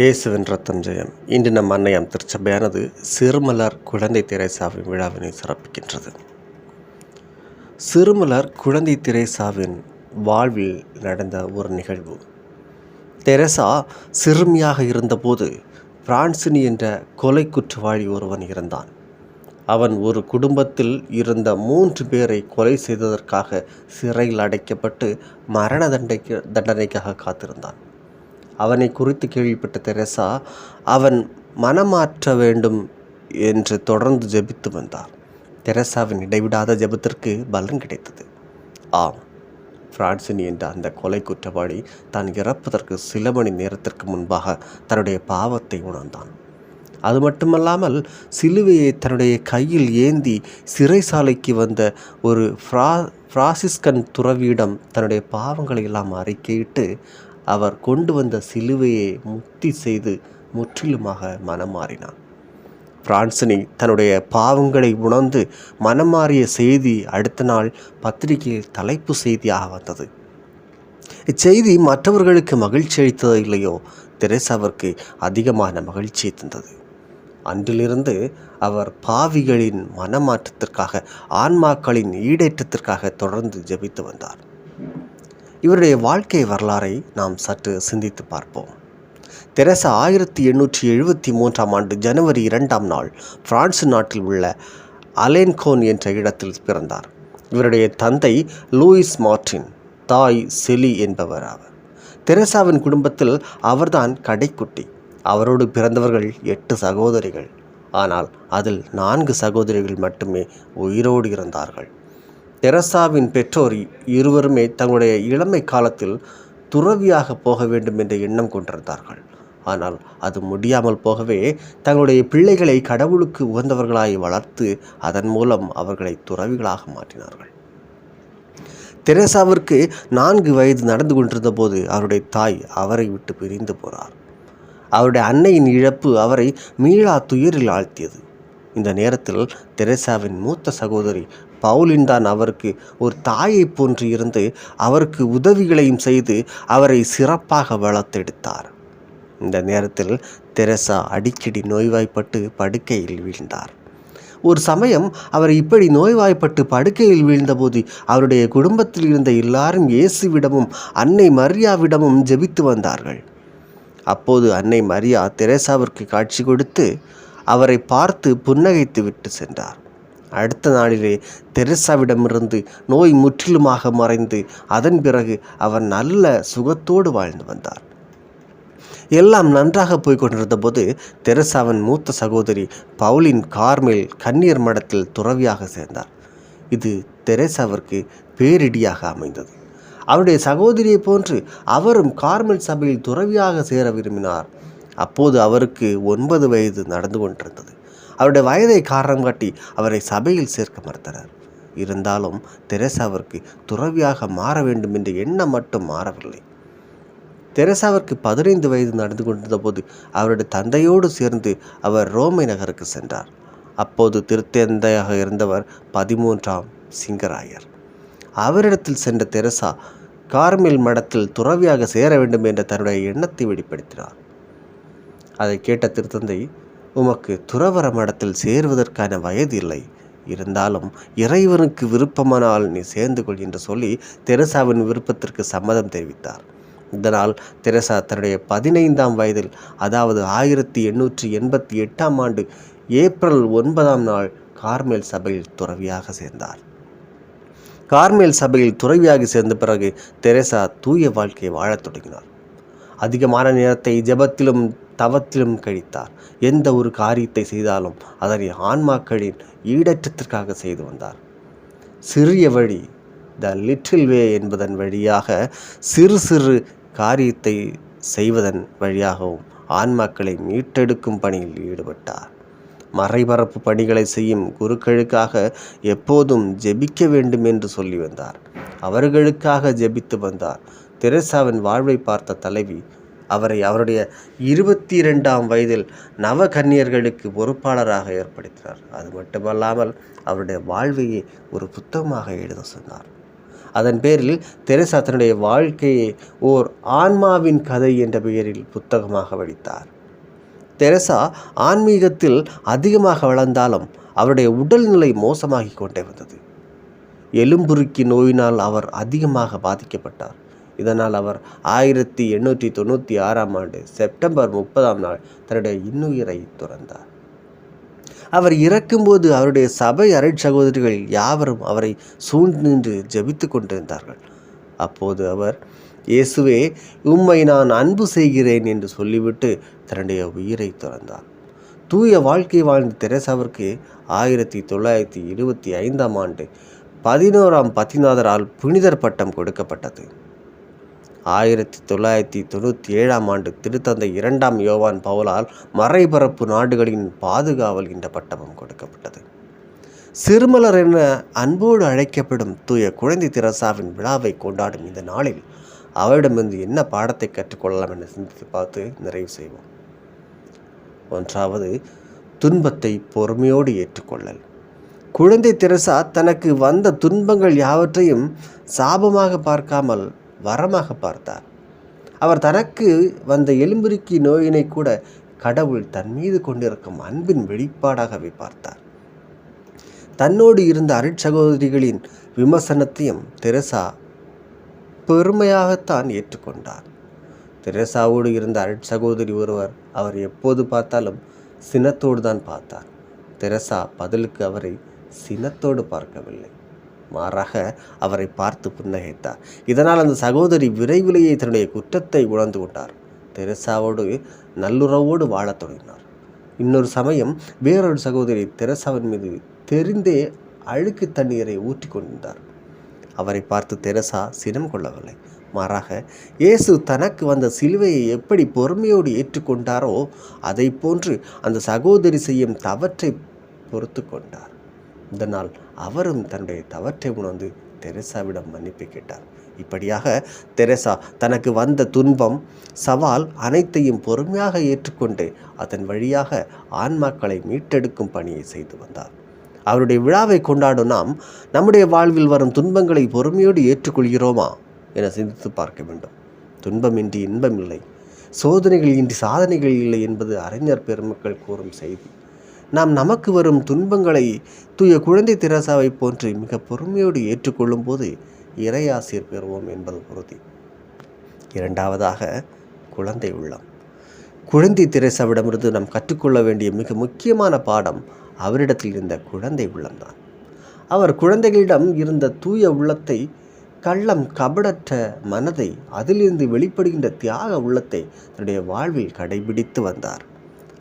இயேசுவின் ரத்தம் ஜெயம். இன்று நம் அன்னையாம் திருச்சபையானது சிறுமலர் குழந்தை தெரேசாவின் விழாவினை சிறப்பிக்கின்றது. சிறுமலர் குழந்தை தெரேசாவின் வாழ்வில் நடந்த ஒரு நிகழ்வு. தெரேசா சிறுமியாக இருந்தபோது பிரான்சினி என்ற கொலை குற்றவாளி ஒருவன் இருந்தான். அவன் ஒரு குடும்பத்தில் இருந்த 3 பேரை கொலை செய்ததற்காக சிறையில் அடைக்கப்பட்டு மரண தண்டனைக்காக காத்திருந்தான். அவனை குறித்து கேள்விப்பட்ட தெரேசா அவன் மனமாற்ற வேண்டும் என்று தொடர்ந்து ஜெபித்து வந்தார். தெரேசாவின் இடைவிடாத ஜெபத்திற்கு பலன் கிடைத்தது. ஆம், பிரான்சினி என்ற அந்த கொலை குற்றவாளி தான் இறப்பதற்கு சில மணி நேரத்திற்கு முன்பாக தன்னுடைய பாவத்தை உணர்ந்தான். அது மட்டுமல்லாமல் சிலுவையை தன்னுடைய கையில் ஏந்தி சிறைசாலைக்கு வந்த ஒரு பிரான்சிஸ்கன் துறவியிடம் தன்னுடைய பாவங்களை எல்லாம் அறிக்கையிட்டு அவர் கொண்டு வந்த சிலுவையை முக்தி செய்து முற்றிலுமாக மனம் மாறினான். பிரான்சினி தன்னுடைய பாவங்களை உணர்ந்து மனம் மாறிய செய்தி அடுத்த நாள் பத்திரிகையில் தலைப்பு செய்தியாக வந்தது. இச்செய்தி மற்றவர்களுக்கு மகிழ்ச்சி அளித்ததோ இல்லையோ, தெரேசாவிற்கு அதிகமான மகிழ்ச்சியை தந்தது. அன்றிலிருந்து அவர் பாவிகளின் மனமாற்றத்திற்காக, ஆன்மாக்களின் ஈடேற்றத்திற்காக தொடர்ந்து ஜெபித்து வந்தார். இவருடைய வாழ்க்கை வரலாறை நாம் சற்று சிந்தித்து பார்ப்போம். தெரேசா 1873ஆம் ஆண்டு ஜனவரி 2ஆம் நாள் பிரான்ஸ் நாட்டில் உள்ள அலேன்கோன் என்ற இடத்தில் பிறந்தார். இவருடைய தந்தை லூயிஸ் மார்டின், தாய் செலி என்பவர் ஆவர். தெரேசாவின் குடும்பத்தில் அவர்தான் கடைக்குட்டி. அவரோடு பிறந்தவர்கள் 8 சகோதரிகள். ஆனால் அதில் 4 சகோதரிகள் மட்டுமே உயிரோடு இருந்தார்கள். தெரேசாவின் பெற்றோர் இருவருமே தங்களுடைய இளமை காலத்தில் துறவியாக போக வேண்டும் என்ற எண்ணம் கொண்டிருந்தார்கள். ஆனால் அது முடியாமல் போகவே தங்களுடைய பிள்ளைகளை கடவுளுக்கு உகந்தவர்களாய் வளர்த்து அதன் மூலம் அவர்களை துறவிகளாக மாற்றினார்கள். தெரேசாவிற்கு 4 வயது நடந்து கொண்டிருந்த போது அவருடைய தாய் அவரை விட்டு பிரிந்து போனார். அவருடைய அன்னையின் இழப்பு அவரை மீளா துயரில் ஆழ்த்தியது. இந்த நேரத்தில் தெரேசாவின் மூத்த சகோதரி பவுலின் தான் அவருக்கு ஒரு தாயை போன்று இருந்து அவருக்கு உதவிகளையும் செய்து அவரை சிறப்பாக வளர்த்தெடுத்தார். இந்த நேரத்தில் தெரேசா அடிக்கடி நோய்வாய்ப்பட்டு படுக்கையில் வீழ்ந்தார். ஒரு சமயம் அவர் இப்படி நோய்வாய்ப்பட்டு படுக்கையில் வீழ்ந்தபோது அவருடைய குடும்பத்தில் இருந்த எல்லாரும் இயேசுவிடமும் அன்னை மரியாவிடமும் ஜெபித்து வந்தார்கள். அப்போது அன்னை மரியா தெரேசாவிற்கு காட்சி கொடுத்து அவரை பார்த்து புன்னகைத்து விட்டு சென்றார். அடுத்த நாளிலே தெரேசாவிடமிருந்து நோய் முற்றிலுமாக மறைந்து அதன் பிறகு அவர் நல்ல சுகத்தோடு வாழ்ந்து வந்தார். எல்லாம் நன்றாக போய்கொண்டிருந்த போது தெரேசாவின் மூத்த சகோதரி பவுலின் கார்மேல் கன்னியர் மடத்தில் துறவியாக சேர்ந்தார். இது தெரேசாவிற்கு பேரிடியாக அமைந்தது. அவருடைய சகோதரியை போன்று அவரும் கார்மல் சபையில் துறவியாக சேர விரும்பினார். அப்போது அவருக்கு 9 வயது நடந்து கொண்டிருந்தது. அவருடைய வயதை காரணம் காட்டி அவரை சபையில் சேர்க்க மறுத்தனர். இருந்தாலும் தெரேசாவிற்கு துறவியாக மாற வேண்டும் என்ற எண்ணம் மட்டும் மாறவில்லை. தெரேசாவிற்கு 15 வயது நடந்து கொண்டிருந்த போது அவருடைய தந்தையோடு சேர்ந்து அவர் ரோமை நகருக்கு சென்றார். அப்போது திருத்தந்தையாக இருந்தவர் 13ஆம் சிங்கராயர். அவரிடத்தில் சென்ற தெரேசா கார்மேல் மடத்தில் துறவியாக சேர வேண்டும் என்ற தன்னுடைய எண்ணத்தை வெளிப்படுத்தினார். அதை கேட்ட திருத்தந்தை, உமக்கு துறவற மடத்தில் சேருவதற்கான வயது இல்லை, இருந்தாலும் இறைவனுக்கு விருப்பமானால் நீ சேர்ந்து கொள் என்று சொல்லி தெரேசாவின் விருப்பத்திற்கு சம்மதம் தெரிவித்தார். இதனால் தெரேசா தன்னுடைய 15ஆம் வயதில், அதாவது 1888ஆம் ஆண்டு ஏப்ரல் 9ஆம் நாள் கார்மேல் சபையில் துறவியாக சேர்ந்தார். கார்மேல் சபையில் துறவியாகி சேர்ந்த பிறகு தெரேசா தூய வாழ்க்கையை வாழத் தொடங்கினார். அதிகமான நேரத்தை ஜெபத்திலும் தவத்திலும் கழித்தார். எந்த ஒரு காரியத்தை செய்தாலும் அதனை ஆன்மாக்களின் ஈடற்றத்திற்காக செய்து வந்தார். சிறிய வழி, த லிட்டில் வே என்பதன் வழியாக சிறு சிறு காரியத்தை செய்வதன் வழியாகவும் ஆன்மாக்களை மீட்டெடுக்கும் பணியில் ஈடுபட்டார். மறைபரப்பு பணிகளை செய்யும் குருக்களுக்காக எப்போதும் ஜெபிக்க வேண்டும் என்று சொல்லி வந்தார். அவர்களுக்காக ஜெபித்து வந்தார். தெரேசாவின் வாழ்வை பார்த்த தலைவி அவரை அவருடைய 22ஆம் வயதில் நவகன்னியர்களுக்கு பொறுப்பாளராக ஏற்படுத்தினார். அது மட்டுமல்லாமல் அவருடைய வாழ்வையே ஒரு புத்தகமாக எழுத சொன்னார். அதன் பேரில் தெரேசா தன்னுடைய வாழ்க்கையை ஓர் ஆன்மாவின் கதை என்ற பெயரில் புத்தகமாக வடித்தார். தெரேசா ஆன்மீகத்தில் அதிகமாக வளர்ந்தாலும் அவருடைய உடல்நிலை மோசமாகி கொண்டே வந்தது. எலும்புருக்கி நோயினால் அவர் அதிகமாக பாதிக்கப்பட்டார். இதனால் அவர் 1896 செப்டம்பர் 30 தன்னுடைய இன்னுயிரை துறந்தார். அவர் இறக்கும்போது அவருடைய சபை அருட்சகோதரிகள் யாவரும் அவரை சூழ்ந்து நின்று ஜெபித்து கொண்டிருந்தார்கள். அப்போது அவர், இயேசுவே, உம்மை நான் அன்பு செய்கிறேன் என்று சொல்லிவிட்டு தன்னுடைய உயிரை துறந்தார். தூய வாழ்க்கை வாழ்ந்த தெரேசாவிற்கு 1925 11ஆம் பதினாதரால் புனிதர் பட்டம் கொடுக்கப்பட்டது. 1997 திருத்தந்தை 2ஆம் யோவான் பவுலால் மறைபரப்பு நாடுகளின் பாதுகாவல் என்ற பட்டமும் கொடுக்கப்பட்டது. சிறுமலர் என அன்போடு அழைக்கப்படும் தூய குழந்தை தெரேசாவின் விழாவை கொண்டாடும் இந்த நாளில் அவரிடமிருந்து என்ன பாடத்தை கற்றுக்கொள்ளலாம் என சிந்தித்து பார்த்து நிறைவு செய்வோம். 1. துன்பத்தை பொறுமையோடு ஏற்றுக்கொள்ளல். குழந்தை தெரேசா தனக்கு வந்த துன்பங்கள் யாவற்றையும் சாபமாக பார்க்காமல் வரமாக பார்த்தார். அவர் தனக்கு வந்த எலும்புருக்கி நோயினை கூட கடவுள் தன் மீது கொண்டிருக்கும் அன்பின் வெளிப்பாடாகவே பார்த்தார். தன்னோடு இருந்த அருட்சகோதரிகளின் விமர்சனத்தையும் தெரேசா பெருமையாகத்தான் ஏற்றுக்கொண்டார். தெரேசாவோடு இருந்த அருட்சகோதரி ஒருவர் அவர் எப்போது பார்த்தாலும் சினத்தோடு தான் பார்த்தார். தெரேசா பதிலுக்கு அவரை சினத்தோடு பார்க்கவில்லை, மாறாக அவரை பார்த்து புன்னகைத்தார். இதனால் அந்த சகோதரி விரைவிலேயே தன்னுடைய குற்றத்தை உணர்ந்து கொண்டார். தெரேசாவோடு நல்லுறவோடு வாழத் தொடங்கினார். இன்னொரு சமயம் வேறொரு சகோதரி தெரேசாவின் மீது தெரிந்தே அழுக்கு தண்ணீரை ஊற்றி கொண்டிருந்தார். அவரை பார்த்து தெரேசா சினம் கொள்ளவில்லை, மாறாக இயேசு தனக்கு வந்த சிலுவையை எப்படி பொறுமையோடு ஏற்றுக்கொண்டாரோ அதை போன்று அந்த சகோதரி செய்யும் தவற்றை பொறுத்து கொண்டார். இதனால் அவரும் தன்னுடைய தவற்றை உணர்ந்து தெரேசாவிடம் மன்னிப்பு கேட்டார். இப்படியாக தெரேசா தனக்கு வந்த துன்பம், சவால் அனைத்தையும் பொறுமையாக ஏற்றுக்கொண்டு அதன் வழியாக ஆன்மாக்களை மீட்டெடுக்கும் பணியை செய்து வந்தார். அவருடைய விழாவை கொண்டாடும் நாம் நம்முடைய வாழ்வில் வரும் துன்பங்களை பொறுமையோடு ஏற்றுக்கொள்கிறோமா என சிந்தித்து பார்க்க வேண்டும். துன்பமின்றி இன்பம் இல்லை, சோதனைகள் இன்றி சாதனைகள் இல்லை என்பது அறிஞர் பெருமக்கள் கூறும் செய்தி. நாம் நமக்கு வரும் துன்பங்களை தூய குழந்தை தெரேசாவை போன்று மிக பொறுமையோடு ஏற்றுக்கொள்ளும் போது இறையாசிர் பெறுவோம் என்பது உறுதி. 2. குழந்தை உள்ளம். குழந்தை தெரேசாவிடமிருந்து நாம் கற்றுக்கொள்ள வேண்டிய மிக முக்கியமான பாடம் அவரிடத்தில் இருந்த குழந்தை உள்ளம்தான். அவர் குழந்தைகளிடம் இருந்த தூய உள்ளத்தை, கள்ளம் கபடற்ற மனதை, அதிலிருந்து வெளிப்படுகின்ற தியாக உள்ளத்தை தன்னுடைய வாழ்வில் கடைபிடித்து வந்தார்.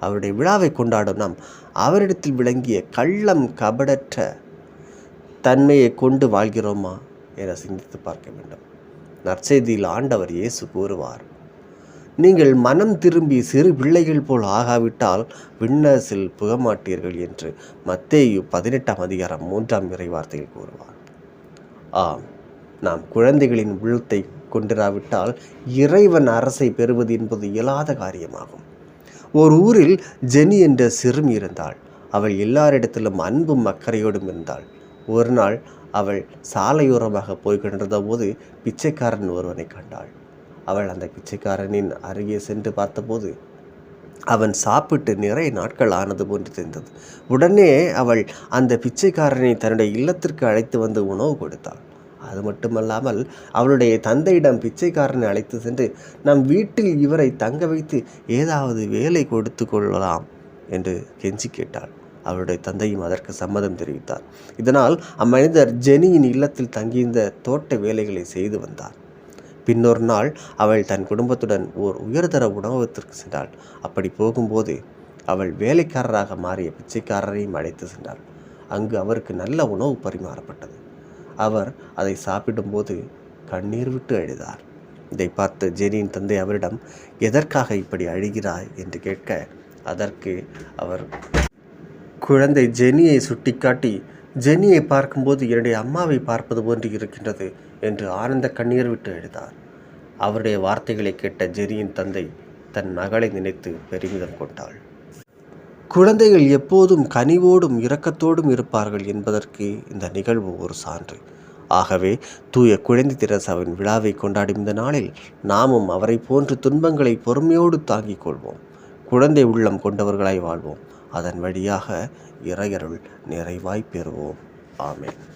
அவருடைய விழாவை கொண்டாடும் நாம் அவரிடத்தில் விளங்கிய கள்ளம் கபடற்ற தன்மையை கொண்டு வாழ்கிறோமா என சிந்தித்து பார்க்க வேண்டும். நற்செய்தியில் ஆண்டவர் இயேசு கூறுவார், நீங்கள் மனம் திரும்பி சிறு பிள்ளைகள் போல் ஆகாவிட்டால் விண்ணரசில் புகமாட்டீர்கள் என்று மத்தேயு 18 இறைவார்த்தையில் கூறுவார். ஆம், நாம் குழந்தைகளின் உள்ளத்தை கொண்டிராவிட்டால் இறைவன் அரசை பெறுவது என்பது இயலாத காரியமாகும். ஒரு ஊரில் ஜெனி என்ற சிறுமி இருந்தாள். அவள் எல்லாரிடத்திலும் அன்பும் அக்கறையோடும் இருந்தாள். ஒரு நாள் அவள் சாலையோரமாக போய் கொண்டிருந்த போது பிச்சைக்காரன் ஒருவனை கண்டாள். அவள் அந்த பிச்சைக்காரனின் அருகே சென்று பார்த்தபோது அவன் சாப்பிட்டு நிறைய நாட்கள் ஆனது போன்று தெரிந்தது. உடனே அவள் அந்த பிச்சைக்காரனை தன்னுடைய இல்லத்திற்கு அழைத்து வந்து உணவு கொடுத்தாள். அது மட்டுமல்லாமல் அவளுடைய தந்தையிடம் பிச்சைக்காரனை அழைத்து சென்று நம் வீட்டில் இவரை தங்க வைத்து ஏதாவது வேலை கொடுத்து கொள்ளலாம் என்று கெஞ்சி கேட்டாள். அவளுடைய தந்தையும் அதற்கு சம்மதம் தெரிவித்தார். இதனால் அம்மனிதர் ஜெனியின் இல்லத்தில் தங்கியிருந்த தோட்ட வேலைகளை செய்து வந்தார். பின்னொரு நாள் அவள் தன் குடும்பத்துடன் ஓர் உயர்தர உணவகத்திற்கு சென்றாள். அப்படி போகும்போது அவள் வேலைக்காரராக மாறிய பிச்சைக்காரரையும் அழைத்து சென்றாள். அங்கு அவருக்கு நல்ல உணவு பரிமாறப்பட்டது. அவர் அதை சாப்பிடும்போது கண்ணீர் விட்டு அழுதார். இதை பார்த்து ஜெனியின் தந்தை அவரிடம், எதற்காக இப்படி அழுகிறாய் என்று கேட்க, அதற்கு அவர் குழந்தை ஜெனியை சுட்டிக்காட்டி, ஜெனியை பார்க்கும்போது என்னுடைய அம்மாவை பார்ப்பது போன்று இருக்கின்றது என்று ஆனந்த கண்ணீர் விட்டு எழுதார். அவருடைய வார்த்தைகளை கேட்ட ஜெனியின் தந்தை தன் மகளை நினைத்து பெருமிதம் கொண்டாள். குழந்தைகள் எப்போதும் கனிவோடும் இரக்கத்தோடும் இருப்பார்கள் என்பதற்கு இந்த நிகழ்வு ஒரு சான்று. ஆகவே தூய குழந்தை தெரசாவின் விழாவை கொண்டாடும் இந்த நாளில் நாமும் அவரை போன்று துன்பங்களை பொறுமையோடு தாங்கிக் கொள்வோம். குழந்தை உள்ளம் கொண்டவர்களாய் வாழ்வோம். அதன் வழியாக இறையருள் நிறைவாய் பெறுவோம். ஆமென்.